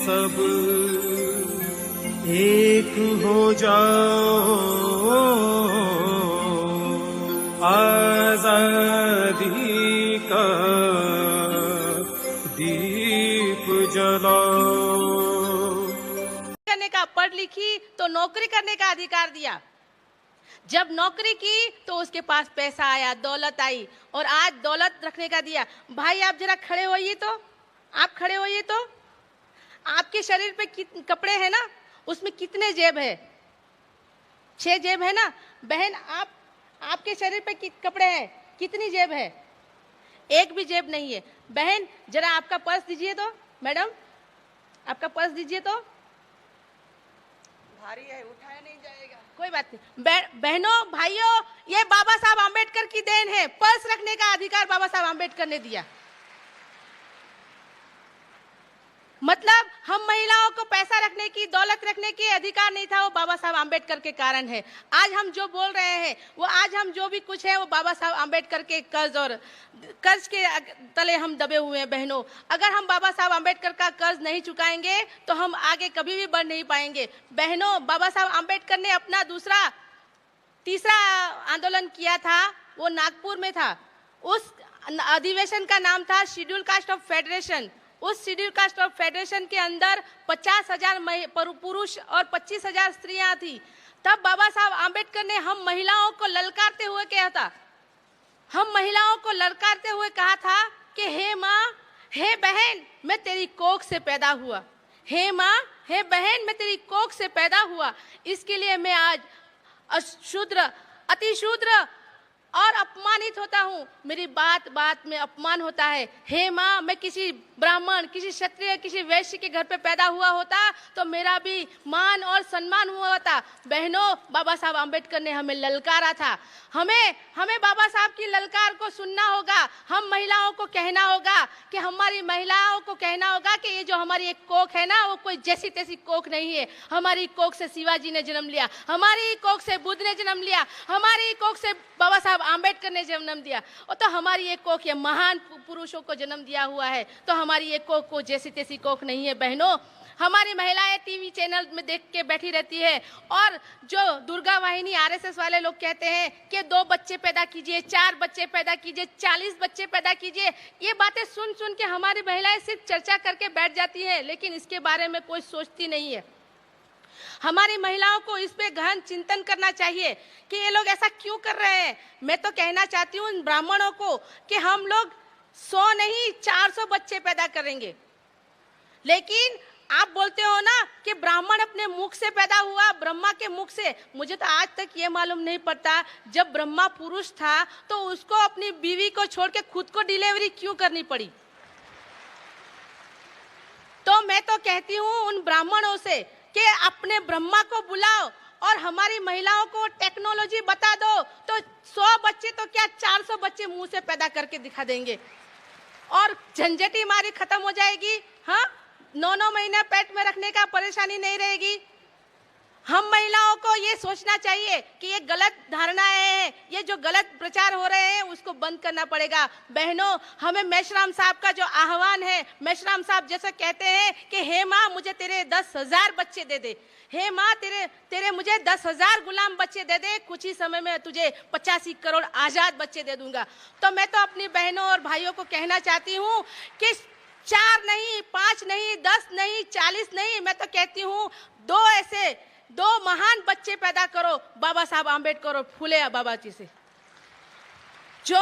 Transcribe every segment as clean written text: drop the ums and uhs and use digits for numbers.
सब एक हो जाओ, आजादी का दीप जलाओ। करने का, पढ़ लिखी तो नौकरी करने का अधिकार दिया। जब नौकरी की तो उसके पास पैसा आया, दौलत आई, और आज दौलत रखने का दिया। भाई आप जरा खड़े होइए तो, आप खड़े होइए तो। आपके शरीर पे कपड़े हैं ना, उसमें कितने जेब है? 6 जेब है ना। बहन आपके शरीर पे कपड़े हैं, कितनी जेब है? एक भी जेब नहीं है। बहन जरा आपका पर्स दीजिए तो, मैडम आपका पर्स दीजिए तो। भारी है, उठाया नहीं जाएगा। कोई बात नहीं। बहनों भाइयों, ये बाबा साहब आम्बेडकर की देन है। पर्स रखने का अधिकार बाबा साहब आम्बेडकर ने दिया। मतलब हम महिलाओं को पैसा रखने की, दौलत रखने की अधिकार नहीं था, वो बाबा साहब आम्बेडकर के कारण है। आज हम जो बोल रहे हैं, वो आज हम जो भी कुछ है, वो बाबा साहब आम्बेडकर के कर्ज के तले हम दबे हुए हैं। बहनों, अगर हम बाबा साहब आम्बेडकर का कर्ज नहीं चुकाएंगे तो हम आगे कभी भी बढ़ नहीं पाएंगे। बहनों, बाबा साहब आम्बेडकर ने अपना तीसरा आंदोलन किया था, वो नागपुर में था। उस अधिवेशन का नाम था शेड्यूल कास्ट ऑफ फेडरेशन। उस शेड्यूल कास्ट ऑफ फेडरेशन के अंदर 50,000 पुरुष और 25,000 स्त्रियां थी। तब बाबा साहब आम्बेडकर ने हम महिलाओं को ललकारते हुए कहा था, कि हे माँ, हे बहन, मैं तेरी कोख से पैदा हुआ। हे माँ, हे बहन, मैं तेरी कोख से पैदा हुआ। इसके लिए मैं आज अशूद्र, अतिशूद्र और अपमानित होता हूँ। मेरी बात बात में अपमान होता है। हे माँ, मैं किसी ब्राह्मण, किसी क्षत्रिय, किसी वैश्य के घर पे पैदा हुआ होता तो मेरा भी मान और सम्मान हुआ होता। बहनों, बाबा साहब आम्बेडकर ने हमें ललकारा था। हमें बाबा साहब की ललकार को सुनना होगा। हम महिलाओं को कहना होगा कि ये जो हमारी एक कोख है ना, वो कोई जैसी तैसी कोख नहीं है। हमारी कोख से शिवाजी ने जन्म लिया, हमारी कोख से बुद्ध ने जन्म लिया, हमारी कोख से बाबा साहब आम्बेडकर ने जन्म दिया। और तो हमारी एक कोख ये महान पुरुषों को जन्म दिया हुआ है। तो हमारी ये कोख को जैसी तैसी कोख नहीं है। बहनों, हमारी महिलाएं टीवी चैनल में देख के बैठी रहती है, और जो दुर्गा वाहिनी आरएसएस वाले लोग कहते हैं कि 2 बच्चे पैदा कीजिए, 4 बच्चे पैदा कीजिए, 40 बच्चे पैदा कीजिए। ये बातें सुन सुन के हमारी महिलाएं सिर्फ चर्चा करके बैठ जाती है, लेकिन इसके बारे में कोई सोचती नहीं है। हमारी महिलाओं को इस पे गहन चिंतन करना चाहिए कि ये लोग ऐसा क्यों कर रहे हैं। मैं तो कहना चाहती हूँ इन ब्राह्मणों को कि हम लोग 100 नहीं 400 बच्चे पैदा करेंगे। लेकिन आप बोलते हो ना कि ब्राह्मण अपने मुख से पैदा हुआ, ब्रह्मा के मुख से। मुझे तो आज तक ये मालूम नहीं पड़ता, जब ब्रह्मा पुरुष था तो उसको अपनी बीवी को छोड़ के खुद को डिलीवरी क्यों करनी पड़ी। तो मैं तो कहती हूँ उन ब्राह्मणों से कि अपने ब्रह्मा को बुलाओ और हमारी महिलाओं को टेक्नोलॉजी बता दो, तो 100 बच्चे तो क्या 400 बच्चे मुंह से पैदा करके दिखा देंगे, और झंझटी मारी खत्म हो जाएगी। हाँ, 9 महीना पेट में रखने का परेशानी नहीं रहेगी। हम महिलाओं को ये सोचना चाहिए कि ये गलत धारणाएं हैं, ये जो गलत प्रचार हो रहे हैं उसको बंद करना पड़ेगा। बहनों, हमें मेश्राम साहब का जो आह्वान है, मेश्राम साहब जैसे कहते हैं कि हे माँ, मुझे तेरे 10,000 बच्चे दे दे। हे माँ, तेरे मुझे 10,000 गुलाम बच्चे दे दे, कुछ ही समय में तुझे 85 करोड़ आजाद बच्चे दे दूंगा। तो मैं तो अपनी बहनों और भाइयों को कहना चाहती हूँ कि 4 नहीं, 5 नहीं, 10 नहीं, 40 नहीं, मैं तो कहती हूँ 2 महान बच्चे पैदा करो बाबा साहब आम्बेडकर और फूले बाबा जी से। जो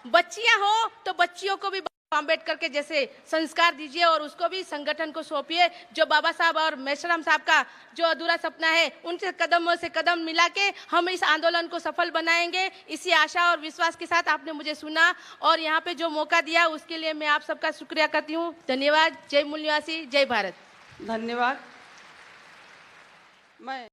बच्चियां हो तो बच्चियों को भी आम्बेडकर के जैसे संस्कार दीजिए और उसको भी संगठन को सौंपिए। जो बाबा साहब और मेश्राम साहब का जो अधूरा सपना है, उनसे कदमों से कदम मिला के हम इस आंदोलन को सफल बनाएंगे। इसी आशा और विश्वास के साथ आपने मुझे सुना और यहाँ पे जो मौका दिया उसके लिए मैं आप सबका शुक्रिया करती हूँ। धन्यवाद। जय मूल निवासी, जय भारत। धन्यवाद। मैं